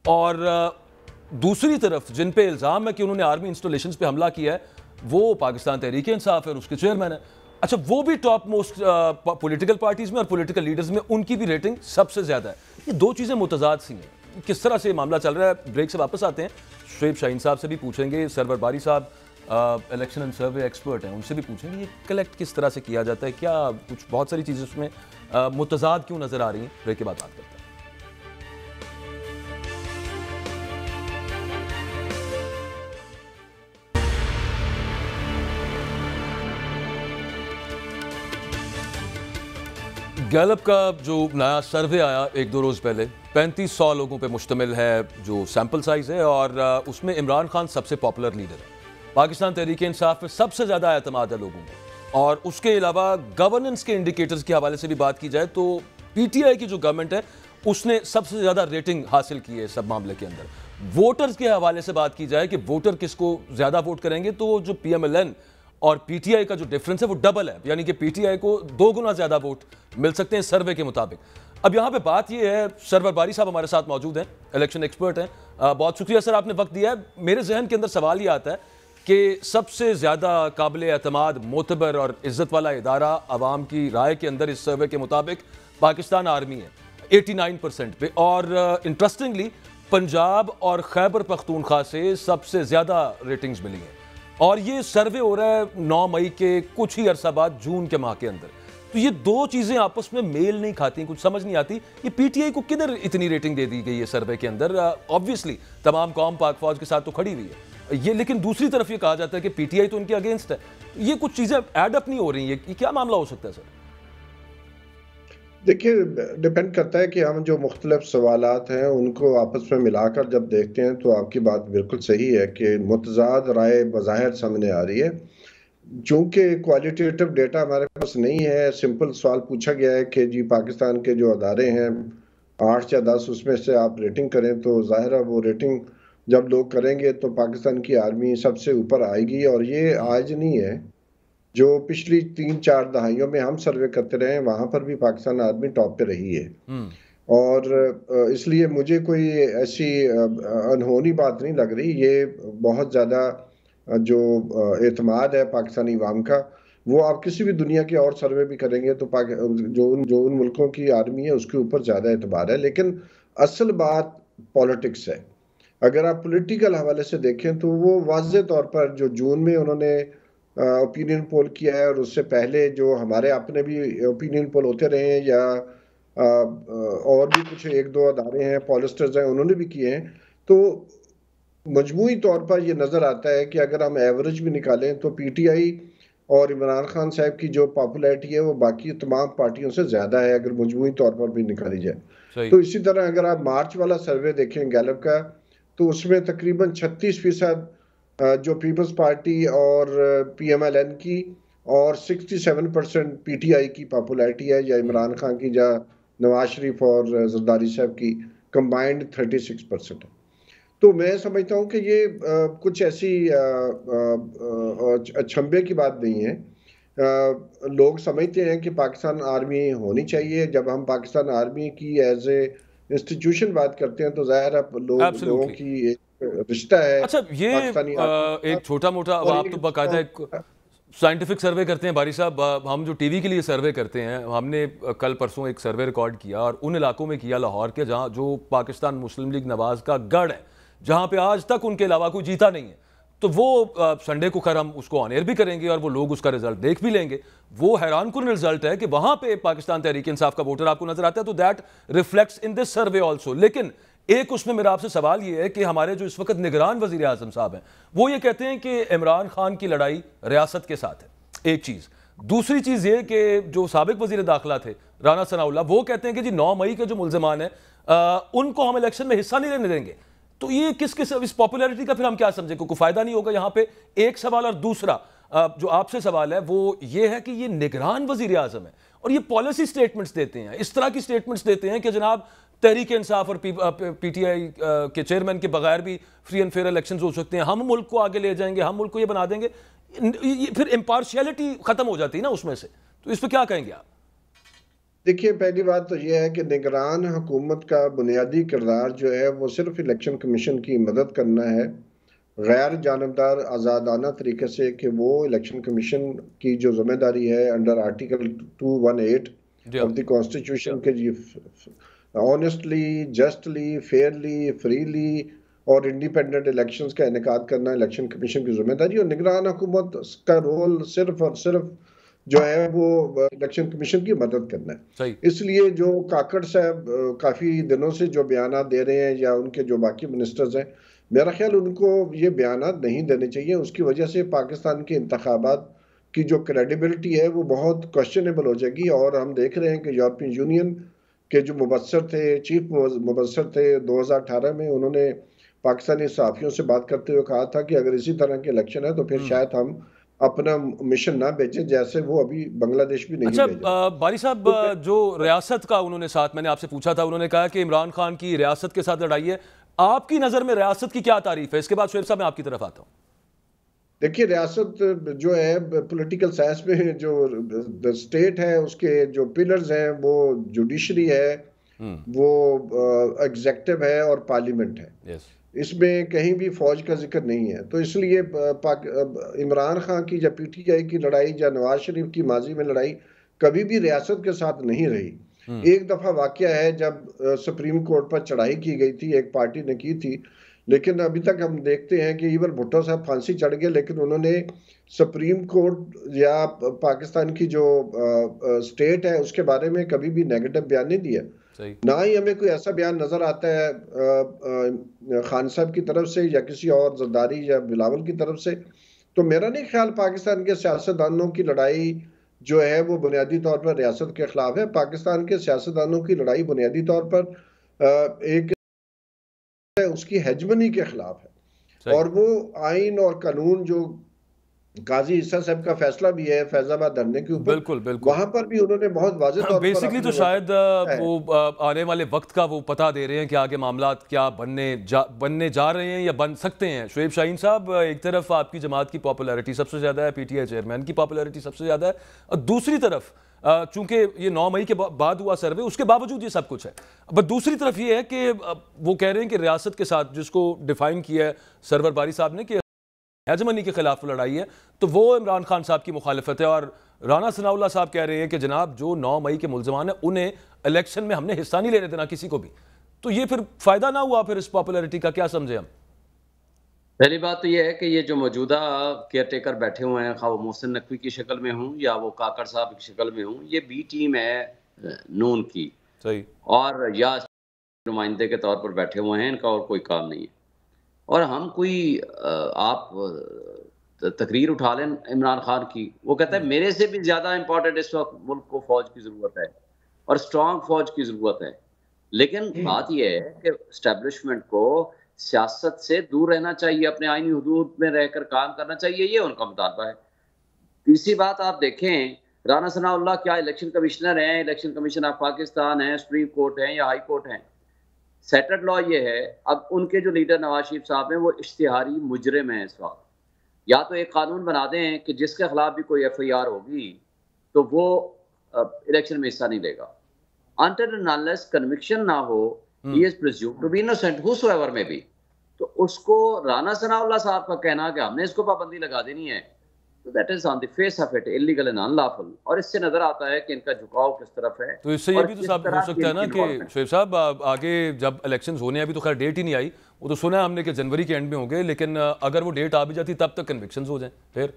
और दूसरी तरफ जिन पे इल्ज़ाम है कि उन्होंने आर्मी इंस्टॉलेशंस पे हमला किया है वो पाकिस्तान तहरीक इंसाफ है और उसके चेयरमैन है। अच्छा, वो भी टॉप मोस्ट पॉलिटिकल पार्टीज में और पॉलिटिकल लीडर्स में उनकी भी रेटिंग सबसे ज़्यादा है। ये दो चीज़ें मुतजाद सी हैं। किस तरह से ये मामला चल रहा है, ब्रेक से वापस आते हैं। शुएब शाहीन साहब से भी पूछेंगे, सरवर बारी साहब इलेक्शन एंड सर्वे एक्सपर्ट हैं, उनसे भी पूछेंगे ये कलेक्ट किस तरह से किया जाता है, क्या कुछ बहुत सारी चीज़ें उसमें मुतजाद क्यों नज़र आ रही हैं। ब्रेक के बाद बात करते हैं। गैलप का जो नया सर्वे आया 1-2 रोज़ पहले, 3500 लोगों पे मुश्तमिल है जो सैंपल साइज़ है, और उसमें इमरान खान सबसे पॉपुलर लीडर है। पाकिस्तान तहरीक इंसाफ पे सबसे ज़्यादा एतमाद है लोगों को, और उसके अलावा गवर्नेंस के इंडिकेटर्स के हवाले से भी बात की जाए तो पीटीआई की जो गवर्नमेंट है उसने सबसे ज़्यादा रेटिंग हासिल की है सब मामले के अंदर। वोटर्स के हवाले से बात की जाए कि वोटर किसको ज़्यादा वोट करेंगे, तो जो पीएमएलएन और पीटीआई का जो डिफरेंस है वो डबल है, यानी कि पीटीआई को 2 गुना ज्यादा वोट मिल सकते हैं सर्वे के मुताबिक। अब यहां पे बात ये है, सरवर बारी साहब हमारे साथ मौजूद हैं, इलेक्शन एक्सपर्ट हैं। बहुत शुक्रिया सर, आपने वक्त दिया है। मेरे जहन के अंदर सवाल ये आता है कि सबसे ज्यादा काबिल एतमाद, मोतबर और इज्जत वाला इदारा आवाम की राय के अंदर इस सर्वे के मुताबिक पाकिस्तान आर्मी है 89% पे, और इंटरेस्टिंगली पंजाब और खैबर पख्तूनख्वा से सबसे ज्यादा रेटिंग्स मिली हैं, और ये सर्वे हो रहा है 9 मई के कुछ ही अरसा बाद, जून के माह के अंदर। तो ये दो चीजें आपस में मेल नहीं खाती, कुछ समझ नहीं आती। ये पीटीआई को किधर इतनी रेटिंग दे दी गई है सर्वे के अंदर? ऑब्वियसली तमाम कौम पाक फौज के साथ तो खड़ी हुई है ये, लेकिन दूसरी तरफ ये कहा जाता है कि पीटीआई तो उनके अगेंस्ट है। ये कुछ चीजें ऐड अप नहीं हो रही है, ये क्या मामला हो सकता है सर? देखिए, डिपेंड करता है कि हम जो मुख्तलिफ सवालात हैं उनको आपस में मिलाकर जब देखते हैं तो आपकी बात बिल्कुल सही है कि मुतज़ाद राय बज़ाहिर सामने आ रही है। चूँकि क्वालिटेटिव डेटा हमारे पास नहीं है, सिंपल सवाल पूछा गया है कि जी पाकिस्तान के जो अदारे हैं 8 या 10 उसमें से आप रेटिंग करें, तो ज़ाहिर है वो रेटिंग जब लोग करेंगे तो पाकिस्तान की आर्मी सबसे ऊपर आएगी। और ये आज नहीं है, जो पिछली 3-4 दहाइयों में हम सर्वे करते रहे हैं वहां पर भी पाकिस्तान आर्मी टॉप पे रही है। और इसलिए मुझे कोई ऐसी अनहोनी बात नहीं लग रही। ये बहुत ज़्यादा जो एतमाद है पाकिस्तानी अवाम का, वो आप किसी भी दुनिया के और सर्वे भी करेंगे तो जो उन मुल्कों की आर्मी है उसके ऊपर ज़्यादा एतबार है। लेकिन असल बात पॉलिटिक्स है। अगर आप पॉलिटिकल हवाले से देखें तो वो वाज़े तौर पर जो जून में उन्होंने ओपिनियन पोल किया है, और उससे पहले जो हमारे अपने भी ओपिनियन पोल होते रहे हैं, या और भी कुछ एक दो अदारे हैं, पॉलिस्टर्स हैं, उन्होंने भी किए हैं। तो मजमूई तौर पर ये नज़र आता है कि अगर हम एवरेज भी निकालें तो पीटीआई और इमरान खान साहब की जो पॉपुलैरिटी है वो बाकी तमाम पार्टियों से ज़्यादा है, अगर मजमूई तौर पर भी निकाली जाए। तो इसी तरह अगर आप मार्च वाला सर्वे देखें गैलप का, तो उसमें तकरीबन 36% जो पीपल्स पार्टी और पीएमएलएन की, और 67% पीटीआई की पॉपुलैरिटी है, या इमरान खान की, या नवाज शरीफ और जरदारी साहब की कंबाइंड 36% है। तो मैं समझता हूँ कि ये कुछ ऐसी अचंभे की बात नहीं है। लोग समझते हैं कि पाकिस्तान आर्मी होनी चाहिए। जब हम पाकिस्तान आर्मी की एज ए इंस्टीट्यूशन बात करते हैं तो जाहिर है लोगों की एक रिश्ता है। अच्छा, ये एक छोटा मोटा, आप तो बाकायदा एक साइंटिफिक सर्वे करते हैं बारी साहब, हम जो टीवी के लिए सर्वे करते हैं, हमने कल परसों एक सर्वे रिकॉर्ड किया और उन इलाकों में किया लाहौर के जहां जो पाकिस्तान मुस्लिम लीग नवाज का गढ़ है, जहां पे आज तक उनके अलावा कोई जीता नहीं है। तो वो संडे को खैर हम उसको ऑन एयर भी करेंगे और वो लोग उसका रिजल्ट देख भी लेंगे। वो हैरान कुन रिजल्ट है कि वहां पे पाकिस्तान तहरीक इंसाफ का वोटर आपको नजर आता है, तो that reflects in this survey also. लेकिन एक उसमें मेरा आपसे सवाल ये है कि हमारे जो इस वक्त निगरान वजीर आजम साहब हैं, वो ये कहते हैं कि इमरान खान की लड़ाई रियासत के साथ है, एक चीज। दूसरी चीज ये कि जो साबिक वजीर दाखिला थे राना सनाउल्लाह, वो कहते हैं कि जी 9 मई के जो मुल्जिमान हैं उनको हम इलेक्शन में हिस्सा नहीं लेने देंगे। तो ये किस इस पॉपुलैरिटी का फिर हम क्या समझे, कोई फायदा नहीं होगा यहाँ पे, एक सवाल। और दूसरा जो आपसे सवाल है वो ये है कि ये निगरान वजीर आजम है और ये पॉलिसी स्टेटमेंट्स देते हैं, इस तरह की स्टेटमेंट्स देते हैं कि जनाब तहरीक इंसाफ और पीटीआई के चेयरमैन के बगैर भी फ्री एंड फेयर इलेक्शंस हो सकते हैं, हम मुल्क को आगे ले जाएंगे, हम मुल्क को ये बना देंगे। फिर इम्पार्शियलिटी खत्म हो जाती है ना उसमें से। तो इस पर क्या कहेंगे आप? देखिए, पहली बात तो यह है कि निगरान हुकूमत का बुनियादी किरदार जो है वो सिर्फ इलेक्शन कमीशन की मदद करना है, गैर जानबदार आज़ादाना तरीके से, कि वो इलेक्शन कमीशन की जो जिम्मेदारी है under article 218 of the constitution के जी ऑनेस्टली, जस्टली, फेयरली, फ्रीली और इंडिपेंडेंट इलेक्शंस का इनेकाद करना इलेक्शन कमीशन की जिम्मेदारी, और निगरान हुकूमत का रोल सिर्फ और सिर्फ जो है वो इलेक्शन कमीशन की मदद करना है। इसलिए जो काकड़ साहब काफ़ी दिनों से जो बयानात दे रहे हैं, या उनके जो बाकी मिनिस्टर्स हैं, मेरा ख्याल उनको ये बयानात नहीं देने चाहिए। उसकी वजह से पाकिस्तान के इंतखाबात की जो क्रेडिबिलिटी है वो बहुत क्वेश्चनेबल हो जाएगी। और हम देख रहे हैं कि यूरोपियन यूनियन के जो मुबस्सर थे, चीफ मुबस्सर थे 2018 में, उन्होंने पाकिस्तानी सहाफ़ियों से बात करते हुए कहा था कि अगर इसी तरह के इलेक्शन है तो फिर शायद हम अपना मिशन ना भेजें, जैसे वो अभी बांग्लादेश भी नहीं भेजा। अच्छा बारी साहब, जो रियासत का उन्होंने साथ, मैंने आपसे पूछा था, उन्होंने कहा कि इमरान खान की रियासत के साथ लड़ाई है। आपकी नजर में रियासत की क्या तारीफ है? इसके बाद शुएब साहब मैं आपकी तरफ आता हूं। देखिए, रियासत जो है पॉलिटिकल साइंस में जो स्टेट है उसके जो पिलर्स हैं वो जुडिशरी है, वो एग्जेक्टिव है और पार्लियामेंट है। इसमें कहीं भी फौज का जिक्र नहीं है। तो इसलिए इमरान खान की या पीटीआई की लड़ाई या नवाज शरीफ की माजी में लड़ाई कभी भी रियासत के साथ नहीं रही। एक दफा वाकया है जब सुप्रीम कोर्ट पर चढ़ाई की गई थी, एक पार्टी ने की थी, लेकिन अभी तक हम देखते हैं कि इवन भुट्टो साहब फांसी चढ़ गए, लेकिन उन्होंने सुप्रीम कोर्ट या पाकिस्तान की जो स्टेट है उसके बारे में कभी भी नेगेटिव बयान नहीं दिया। ना ही हमें कोई ऐसा बयान नजर आता है खान साहब की तरफ से या किसी और जरदारी या बिलावल की तरफ से। तो मेरा नहीं ख्याल पाकिस्तान के सियासतदानों की लड़ाई जो है वो बुनियादी तौर पर रियासत के खिलाफ है। पाकिस्तान के सियासतदानों की लड़ाई बुनियादी तौर पर एक उसकी हेजमनी के खिलाफ है, और वो आइन और कानून जो काजी ईसा साहब का फैसला भी है फैजाबाद धरने के ऊपर, बिल्कुल बिल्कुल, वहां पर भी उन्होंने बहुत वाज़ेह तौर पर बेसिकली तो शायद वो आने वाले वक्त का वो पता दे रहे हैं कि आगे मामला क्या बनने जा रहे हैं या बन सकते हैं। शुएब शाहीन साहब, एक तरफ आपकी जमात की पॉपुलैरिटी सबसे ज़्यादा है, पीटीआई चेयरमैन की पॉपुलैरिटी सबसे ज़्यादा है, और दूसरी तरफ चूंकि ये 9 मई के बाद हुआ सर्वे, उसके बावजूद ये सब कुछ है। बट दूसरी तरफ ये है कि वो कह रहे हैं कि रियासत के साथ, जिसको डिफाइन किया है सरवर बारी साहब ने कि हेजमनी के खिलाफ लड़ाई है, तो वो इमरान खान साहब की मुखालिफत है। और राना सनाउल्लाह साहब कह रहे हैं कि जनाब जो 9 मई के मुल्ज़िमान हैं उन्हें इलेक्शन में हमने हिस्सा नहीं लेने देना किसी को भी। तो ये फिर फायदा ना हुआ फिर इस पॉपुलैरिटी का, क्या समझे हम? पहली बात तो ये है कि ये जो मौजूदा केयर टेकर बैठे हुए हैं, खा वो मोहसिन नकवी की शक्ल में हूँ या वो काकड़ साहब की शक्ल में हूँ, ये बी टीम है नून की, सही। और या नुमाइंदे के तौर पर बैठे हुए हैं, इनका और कोई काम नहीं है। और हम कोई आप तकरीर उठा लें इमरान खान की, वो कहता है मेरे से भी ज़्यादा इम्पोर्टेंट इस वक्त मुल्क को फ़ौज की ज़रूरत है और स्ट्रॉन्ग फ़ौज की ज़रूरत है। लेकिन बात ये है कि एस्टेब्लिशमेंट को सियासत से दूर रहना चाहिए, अपने आईनी हदूद में रहकर काम करना चाहिए, ये उनका मुतालबा है। तीसरी बात आप देखें, राना सनाउल्लाह क्या इलेक्शन कमिश्नर हैं, इलेक्शन कमीशन ऑफ पाकिस्तान है, सुप्रीम कोर्ट है या हाई कोर्ट है? सेटल्ड लॉ ये है, अब उनके जो लीडर नवाज शरीफ साहब हैं, वो इश्तिहारी मुजरिम हैं इस वक्त। या तो एक कानून बना दें कि जिसके खिलाफ भी कोई एफआईआर होगी, तो वो इलेक्शन में हिस्सा नहीं लेगा। Until and unless conviction ना हो, he is presumed to be innocent, whosoever may be. तो उसको राना सनाउल्लाह साहब का कहना कि हमने इसको पाबंदी लगा देनी है, तो that is on the face of it illegal and unlawful. और इससे नजर आता है कि इनका झुकाव किस तरफ है। तो इससे ये भी तो साहब हो सकता है ना कि शोएब साहब आगे जब इलेक्शंस होने हैं, अभी तो खैर डेट ही नहीं आई, वो तो सुना है हमने कि जनवरी के एंड में होंगे, लेकिन अगर वो डेट आ भी जाती तब तक कन्विक्शंस हो जाएं फिर?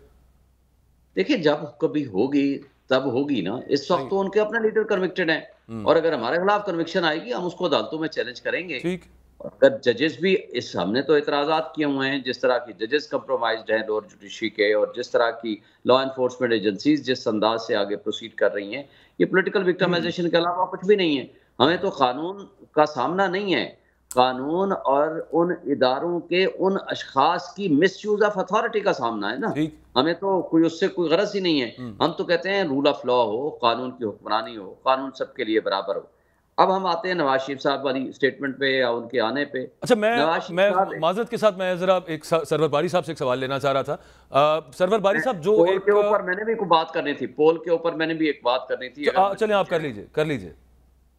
देखिए, जब कभी होगी तब होगी ना। इस वक्त तो उनके अपने लीडर कन्विक्टेड हैं, और अगर हमारे खिलाफ कन्विक्शन आएगी हम उसको अदालतों में चैलेंज करेंगे। ठीक। अगर जजेस भी इस, हमने तो इतराज़ात किए हुए हैं, जिस तरह की जजेस कंप्रोमाइज्ड हैं लोअर जुडिशरी के, और जिस तरह की लॉ एनफोर्समेंट एजेंसीज जिस अंदाज से आगे प्रोसीड कर रही हैं, ये पॉलिटिकल विक्टिमाइजेशन के अलावा कुछ भी नहीं है। हमें तो कानून का सामना नहीं है, कानून और उन इदारों के उन अशखास की मिसयूज ऑफ अथॉरिटी का सामना है ना। हमें तो कोई उससे कोई गरज ही नहीं है। हम तो कहते हैं रूल ऑफ लॉ हो, कानून की हुक्मरानी हो, कानून सबके लिए बराबर हो। अब हम आते हैं नवाज शरीफ साहब वाली स्टेटमेंट पे या उनके आने पे। अच्छा, मैं माजरत के साथ मैं जरा एक सरवर बारी साहब से एक सवाल लेना चाह रहा था। सरवर बारी साहब, जो पोल के ऊपर मैंने भी कोई बात करनी थी, पोल के ऊपर मैंने भी एक बात करनी थी। चलिए आप कर लीजिए।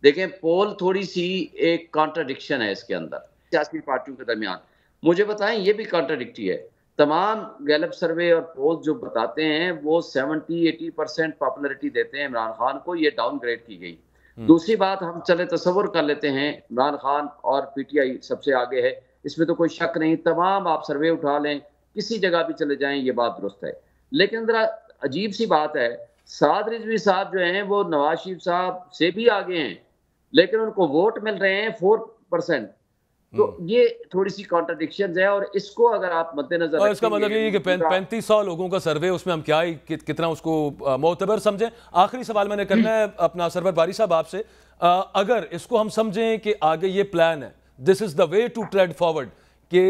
देखें, पोल थोड़ी सी एक कॉन्ट्रडिक्शन है इसके अंदर सियासी पार्टियों के दरमियान। मुझे बताएं, ये भी कॉन्ट्रडिक्टी है। तमाम गैलप सर्वे और पोल जो बताते हैं वो 70-80% पॉपुलैरिटी देते हैं इमरान खान को, ये डाउनग्रेड की गई। दूसरी बात, हम चले तसव्वुर कर लेते हैं इमरान खान और पीटीआई सबसे आगे है, इसमें तो कोई शक नहीं। तमाम आप सर्वे उठा लें, किसी जगह भी चले जाएं, ये बात दुरुस्त है। लेकिन जरा अजीब सी बात है, साद रिजवी साहब जो हैं वो नवाज शरीफ साहब से भी आगे हैं, लेकिन उनको वोट मिल रहे हैं 4%। तो ये थोड़ी सी कॉन्ट्रडिक्शन है, और इसको अगर आप मद्देनजर, और इसका मतलब ये है कि 3500 लोगों का सर्वे, उसमें हम क्या ही कितना उसको मोतबर समझें। आखिरी सवाल मैंने करना है अपना सरवर बारी साहब आपसे, अगर इसको हम समझें कि आगे ये प्लान है, this is the way to tread forward, कि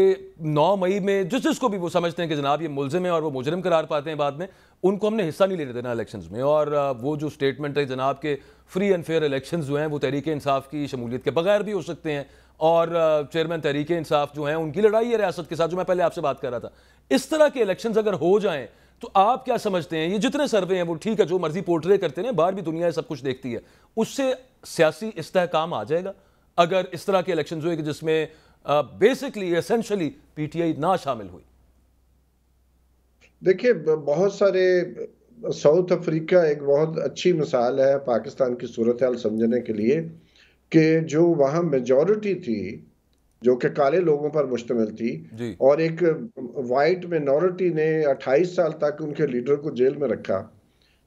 9 मई में जिसको भी वो समझते हैं कि जनाब ये मुलजिम है और वो मुजरिम करार पाते हैं बाद में, उनको हमने हिस्सा नहीं लेने देना इलेक्शंस में, और वो जो स्टेटमेंट है जनाब के फ्री एंड फेयर इलेक्शंस जो हैं वो तहरीक इंसाफ की शमूलियत के बगैर भी हो सकते हैं, और चेयरमैन तहरीक इंसाफ जो हैं उनकी लड़ाई है रियासत के साथ, जो मैं पहले आपसे बात कर रहा था। इस तरह के इलेक्शंस अगर हो जाएं तो आप क्या समझते हैं, ये जितने सर्वे हैं वो ठीक है, जो मर्जी पोर्ट्रे करते हैं, बाहर भी दुनिया सब कुछ देखती है, उससे सियासी इस्तेहकाम आ जाएगा अगर इस तरह के इलेक्शंस हुए कि जिसमें बेसिकली एसेंशियली पीटीआई ना शामिल हुई? देखिए, बहुत सारे, साउथ अफ्रीका एक बहुत अच्छी मिसाल है पाकिस्तान की सूरत हाल समझने के लिए, कि जो वहाँ मेजॉरिटी थी जो कि काले लोगों पर मुश्तमिल थी, और एक वाइट मिनॉरिटी ने 28 साल तक उनके लीडर को जेल में रखा,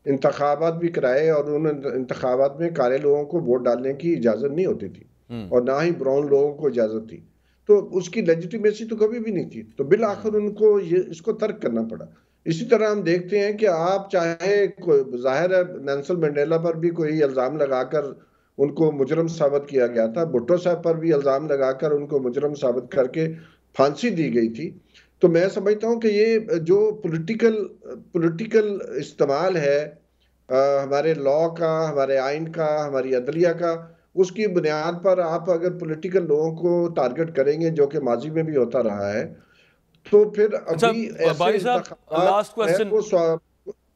इंतखाबात भी कराए, और उन इंतखाबात में काले लोगों को वोट डालने की इजाज़त नहीं होती थी, और ना ही ब्राउन लोगों को इजाज़त थी, तो उसकी लेजिटिमेसी तो कभी भी नहीं थी। तो बिल आखिर उनको इसको तर्क करना पड़ा। इसी तरह हम देखते हैं कि आप चाहे, जाहिर है नेल्सन मंडेला पर भी कोई इल्ज़ाम लगाकर उनको मुजरम साबित किया गया था, भुट्टो साहब पर भी इल्ज़ाम लगाकर उनको मुजरम साबित करके फांसी दी गई थी। तो मैं समझता हूँ कि ये जो पॉलिटिकल इस्तेमाल है हमारे लॉ का, हमारे आइन का, हमारी अदलिया का, उसकी बुनियाद पर आप अगर पॉलिटिकल लोगों को टारगेट करेंगे, जो कि माजी में भी होता रहा है, तो फिर अभी last question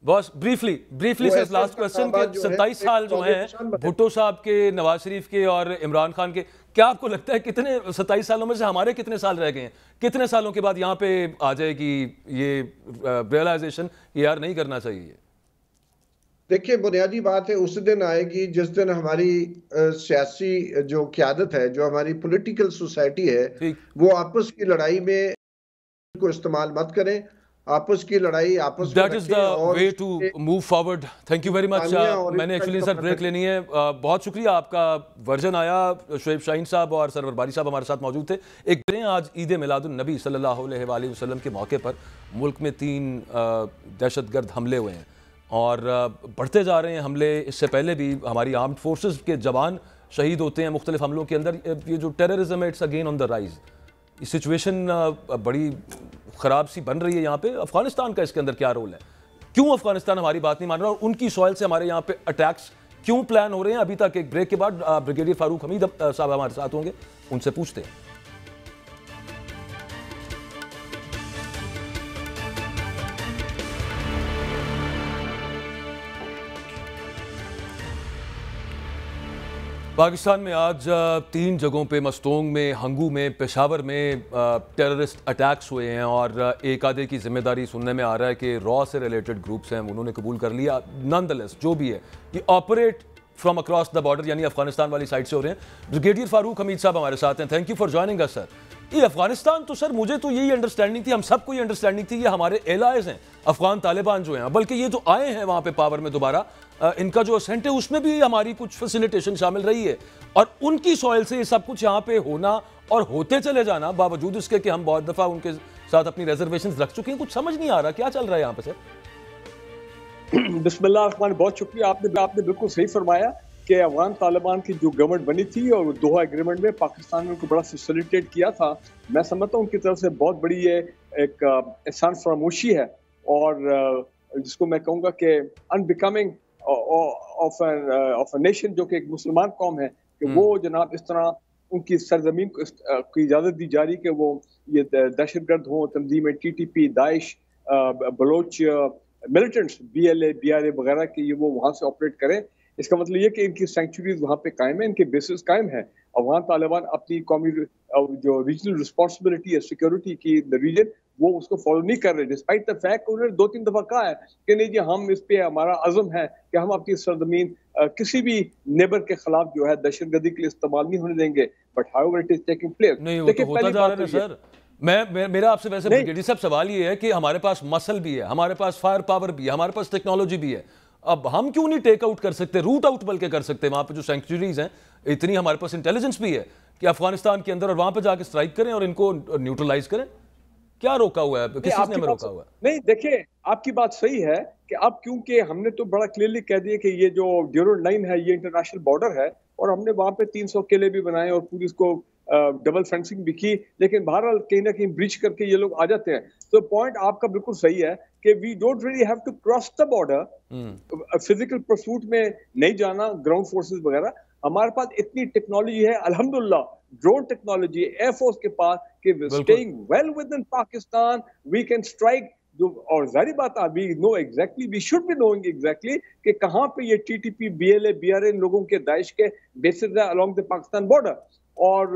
boss, briefly sir, last question के 27 साल जो हैं भुट्टो साहब के, नवाज शरीफ के और इमरान खान के, क्या आपको लगता है कितने 27 सालों में से हमारे कितने साल रह गए हैं? कितने सालों के बाद यहाँ पे आ जाएगी ये रियलाइजेशन कि यार नहीं करना चाहिए? देखिए, बुनियादी बात है उस दिन आएगी जिस दिन हमारी सियासी जो क़यादत है, जो हमारी पॉलिटिकल सोसाइटी है, वो आपस की लड़ाई में को इस्तेमाल मत करें, आपस की लड़ाई आपस में that is the way to move forward. Thank you very much. मैंने एक्चुअली सर ब्रेक लेनी है। बहुत शुक्रिया, आपका वर्जन आया। शुएब शाहीन साहब और सरवर बारी साहब हमारे साथ मौजूद थे। एक दिन आज ईद मिलादुन नबी सल्लल्लाहु अलैहि वसल्लम के मौके पर मुल्क में 3 दहशतगर्द हमले हुए हैं और बढ़ते जा रहे हैं हमले। इससे पहले भी हमारी आर्म्ड फोर्सेस के जवान शहीद होते हैं मुख्तलिफ हमलों के अंदर। ये जो टेररिज्म है, it's again on the rise. ये सिचुएशन बड़ी ख़राब सी बन रही है यहाँ पे। अफगानिस्तान का इसके अंदर क्या रोल है? क्यों अफगानिस्तान हमारी बात नहीं मान रहा और उनकी सॉइल से हमारे यहाँ पे अटैक्स क्यों प्लान हो रहे हैं? अभी तक एक ब्रेक के बाद ब्रिगेडियर फारूक हमीद साहब हमारे साथ होंगे, उनसे पूछते हैं। पाकिस्तान में आज 3 जगहों पे, मस्तोंग में, हंगू में, पेशावर में टेररिस्ट अटैक्स हुए हैं और एक आधे की जिम्मेदारी सुनने में आ रहा है कि रॉ से रिलेटेड ग्रुप्स हैं, उन्होंने कबूल कर लिया। नॉनदलेस जो भी है, ये operate from across the border, यानी अफगानिस्तान वाली साइड से हो रहे हैं। ब्रिगेडियर फारूक हमीद साहब हमारे साथ हैं। Thank you for joining us sir. ये अफगानिस्तान तो सर, मुझे तो यही अंडरस्टैंडिंग थी, हम सबको ये अंडरस्टैंडिंग थी, ये हमारे एलाइज हैं अफगान तालिबान जो हैं, बल्कि ये जो आए हैं वहाँ पे पावर में दोबारा, इनका जो असेंट है उसमें भी हमारी कुछ फैसिलिटेशन शामिल रही है और उनकी सॉइल से ये सब कुछ यहाँ पे होना और होते चले जाना, बावजूद इसके कि हम बहुत दफ़ा उनके साथ अपनी रिजर्वेशंस रख चुके हैं। कुछ समझ नहीं आ रहा क्या चल रहा है यहाँ पे सर। बिस्मिल्लाह, बहुत शुक्रिया। आपने बिल्कुल सही फरमाया कि अफगान तालिबान की जो गवर्नमेंट बनी थी और दोहा एग्रीमेंट में पाकिस्तान ने उनको बड़ा फैसिलिटेट किया था। मैं समझता हूँ उनकी तरफ से बहुत बड़ी ये एक एहसान फरामोशी है और जिसको मैं कहूँगा कि अनबिकमिंग ऑफ अ नेशन, जो कि एक मुसलमान कौम है, कि वो जनाब इस तरह उनकी सरजमीन को इजाज़त दी जा रही कि वो ये दहशतगर्द हों, तंजीमें TTP, दाइश, बलोच मिलिटेंट्स, BLA, BRA वगैरह की, ये वो वहाँ से ऑपरेट करें। इसका मतलब ये कि इनकी सेंचुरीज वहाँ पे कायम है, इनके बेसिस कायम है। अफगान तालिबान अपनी कौमी जो रीजनल रिस्पॉन्सिबिलिटी है सिक्योरिटी की द रीजन, वो उसको फॉलो नहीं कर रहे, डिस्पाइट द फैक्ट उन्होंने 2-3 दफा कहा है कि नहीं जी, हम इस पे हमारा अज़म है कि हम अपनी सरजमीन किसी भी नेबर के खिलाफ जो है दहशतगर्दी के लिए इस्तेमाल नहीं होने देंगे। But however it is taking place. नहीं, वो तो होता जा रहा है सर। मेरा आपसे वैसे ब्रिगेडियर साहब सवाल ये है कि हमारे पास मसल भी है, हमारे पास फायर पावर भी है, हमारे पास टेक्नोलॉजी भी है। अब हम क्यों नहीं टेक आउट कर सकते, रूट आउट बल्कि कर सकते? वहां पे जो सेंचुरीज हैं, इतनी हमारे पास इंटेलिजेंस भी है कि अफगानिस्तान के अंदर और वहां पे जाके स्ट्राइक करें और इनको न्यूट्रलाइज करें। क्या रोका हुआ है, किस चीज ने हमें रोका हुआ है? नहीं, देखिए आपकी बात सही है कि अब क्योंकि हमने तो बड़ा क्लियरली कह दिया कि ये जो ड्यूरल लाइन है ये इंटरनेशनल बॉर्डर है और हमने वहां पे 300 किले भी बनाए और पूरी इसको डबल फेंसिंग भी की, लेकिन बहरहाल कहीं ना कहीं ब्रीच करके ये लोग आ जाते हैं। तो पॉइंट आपका बिल्कुल सही है कि we don't really have to cross the border, physical pursuit में नहीं जाना, ग्राउंड फोर्सेस वगैरह। हमारे पास इतनी टेक्नोलॉजी है अल्हम्दुलिल्लाह, ड्रोन टेक्नोलॉजी है एयरफोर्स के पास कि staying well within Pakistan we can strike. जो और जारी बात है, we know exactly, we should be knowing exactly कि कहाँ पे ये TTP, BLA, BRA इन लोगों के दाइश के बेसिस है अलोंग द पाकिस्तान बॉर्डर। और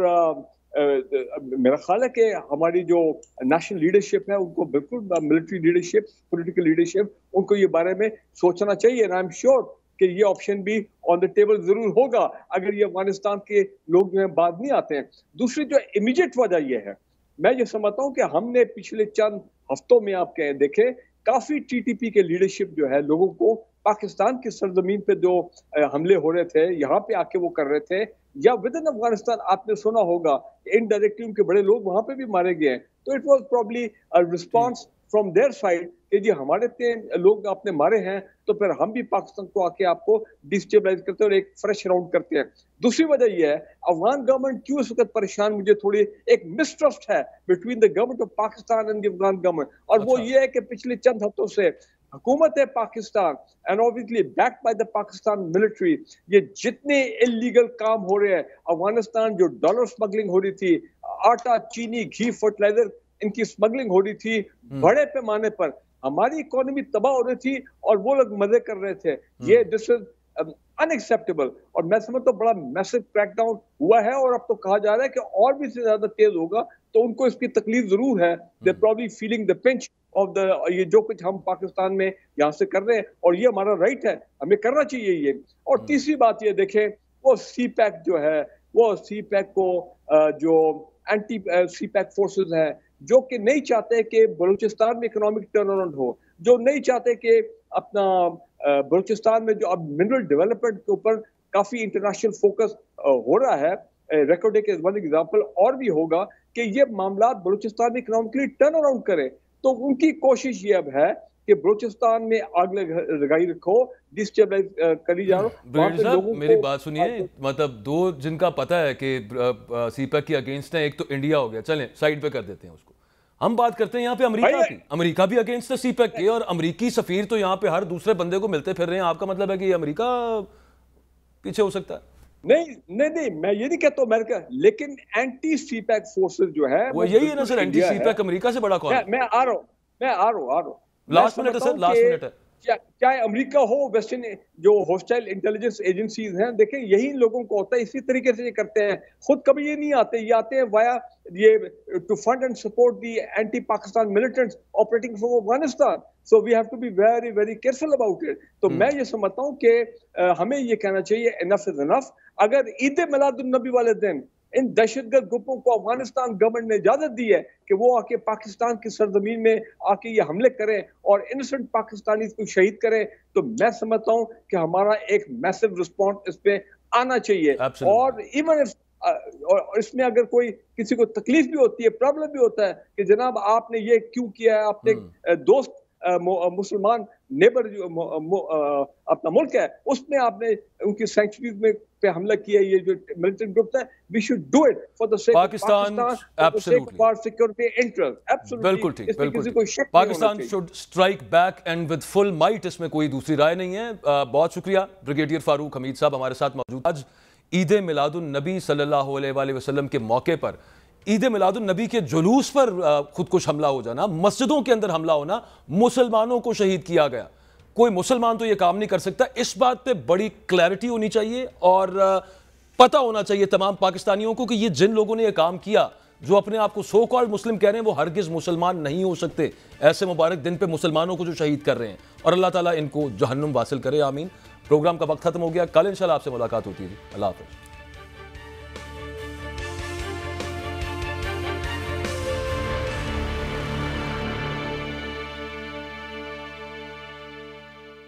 मेरा ख्याल है कि हमारी जो नेशनल लीडरशिप है उनको बिल्कुल, मिलिट्री लीडरशिप, पॉलिटिकल लीडरशिप, उनको ये बारे में सोचना चाहिए। एंड आई एम श्योर कि ये ऑप्शन भी ऑन द टेबल जरूर होगा अगर ये अफगानिस्तान के लोग जो है बाद नहीं आते हैं। दूसरी जो इमीडिएट वजह ये है, मैं ये समझता हूँ कि हमने पिछले चंद हफ्तों में आप कहें देखें, काफी TTP के लीडरशिप जो है लोगों को पाकिस्तान की सरजमीन पे जो हमले हो रहे थे, यहाँ पे आके वो कर रहे थे, या विद इन अफगानिस्तान आपने सुना होगा इनडायरेक्टली उनके बड़े लोग वहां पे भी मारे गए हैं। तो it was probably a response from their side कि जी हमारे 3 लोग आपने मारे हैं, तो फिर हम भी पाकिस्तान को आके आपको डिस्टेबलाइज करते हैं और एक फ्रेश राउंड करते हैं। दूसरी वजह यह है, अफगान गवर्नमेंट क्यों इस वक्त परेशान, मुझे थोड़ी एक मिसट्रस्ट है between the government of Pakistan and the Afghan government, और वो ये है कि पिछले चंद हफ्तों से हुकूमत है Pakistan and obviously backed by the Pakistan military, ये जितने इलीगल काम हो रहे हैं अफगानिस्तान, जो डॉलर स्मगलिंग हो रही थी, आटा, चीनी, घी, फर्टिलाइजर, इनकी स्मगलिंग हो रही थी बड़े पैमाने पर, हमारी इकोनॉमी तबाह हो रही थी और वो लोग मजे कर रहे थे। ये दिस इज अनएक्सेप्टेबल। और मैं समझता हूँ बड़ा मैसिव क्रैकडाउन हुआ है और अब तो कहा जा रहा है कि और भी से ज्यादा तेज होगा, तो उनको इसकी तकलीफ जरूर है। They probably feeling the pinch of the, ये जो कुछ हम पाकिस्तान में यहाँ से कर रहे हैं, और ये हमारा राइट है, हमें करना चाहिए ये। और तीसरी बात ये देखें, वो CPAC जो है, वो CPAC को जो एंटी CPAC फोर्सेस हैं जो कि नहीं चाहते कि बलूचिस्तान में इकोनॉमिक टर्न अराउंड हो, जो नहीं चाहते कि अपना बलूचिस्तान में जो अब मिनरल डेवलपमेंट के ऊपर काफी इंटरनेशनल फोकस हो रहा है, रिकॉर्ड के वन एग्जांपल और भी होगा कि ये मामला बलूचिस्तान में इकोनॉमिकली टर्न अराउंड करे। तो उनकी कोशिश ये अब है कि बलूचिस्तान में आग लगाई रखो, डिस्टेबलाइज करी जा रहा। मेरी बात सुनिए, मतलब दो जिनका पता है कि सीपैक के अगेंस्ट है, एक तो इंडिया हो गया, चलें साइड पे कर देते हैं उसको। हम बात करते हैं यहाँ पे अमेरिका की। अमेरिका भी अगेंस्ट है सीपैक के, और अमेरिकी सफीर तो यहाँ पे हर दूसरे बंदे को मिलते फिर रहे हैं। आपका मतलब है कि अमेरिका पीछे हो सकता है? नहीं, मैं ये नहीं कहता अमेरिका, लेकिन एंटी सीपैक फोर्सेस जो है वो यही है ना सर, एंटी सीपैक अमेरिका से बड़ा कौन है? मैं आ रहा हूँ। लास्ट मिनट है सर, लास्ट मिनट है। चाहे अमेरिका हो, वेस्टर्न जो होस्टाइल इंटेलिजेंस एजेंसीज हैं, देखें यही लोगों को होता है, इसी तरीके से ये करते हैं। खुद कभी ये नहीं आते, ये आते हैं वाया ये to fund and support the anti Pakistan militants operating from Afghanistan. So we have to be very very careful about it. तो मैं ये समझता हूँ कि हमें ये कहना चाहिए इनफ इज इनफ। अगर ईद मिलादुन नबी वाले दिन इन दहशतगर्द ग्रुपों को अफगानिस्तान गवर्नमेंट ने इजाजत दी है कि वो आके पाकिस्तान की सरजमीन में आके ये हमले करें और इनोसेंट पाकिस्तानी को शहीद करें, तो मैं समझता हूं कि हमारा एक मैसिव रिस्पॉन्स इस पे आना चाहिए। और इवन और इसमें अगर कोई किसी को तकलीफ भी होती है, प्रॉब्लम भी होता है कि जनाब आपने ये क्यों किया है, आपने दोस्त मुसलमान नेबर जो अपना मुल्क है उसमें आपने उनकी सैंक्चुरीज में पे हमला किया, ये जो मिलिटेंट ग्रुप है, we should do it for the sake of Pakistan, absolutely for security interest. Absolutely, बिल्कुल ठीक, बिल्कुल ठीक। Pakistan should strike back and with full might, इसमें कोई दूसरी राय नहीं है। बहुत शुक्रिया ब्रिगेडियर फारूक हमीद साहब हमारे साथ मौजूद। आज ईद मिलादुन नबी सल्लल्लाहु अलैहि वसल्लम के मौके पर ईद मिलादुन नबी के जुलूस पर खुदकुश हमला हो जाना, मस्जिदों के अंदर हमला होना, मुसलमानों को शहीद किया गया। कोई मुसलमान तो ये काम नहीं कर सकता। इस बात पे बड़ी क्लैरिटी होनी चाहिए और पता होना चाहिए तमाम पाकिस्तानियों को कि ये जिन लोगों ने ये काम किया, जो अपने आप को सो कॉल्ड मुस्लिम कह रहे हैं, वो हरगिज मुसलमान नहीं हो सकते। ऐसे मुबारक दिन पे मुसलमानों को जो शहीद कर रहे हैं, और अल्लाह ताला इनको जहन्नुम वासिल करे, आमीन। प्रोग्राम का वक्त खत्म हो गया, कल इंशाल्लाह आपसे मुलाकात होती है। अल्लाह हाफ़िज़।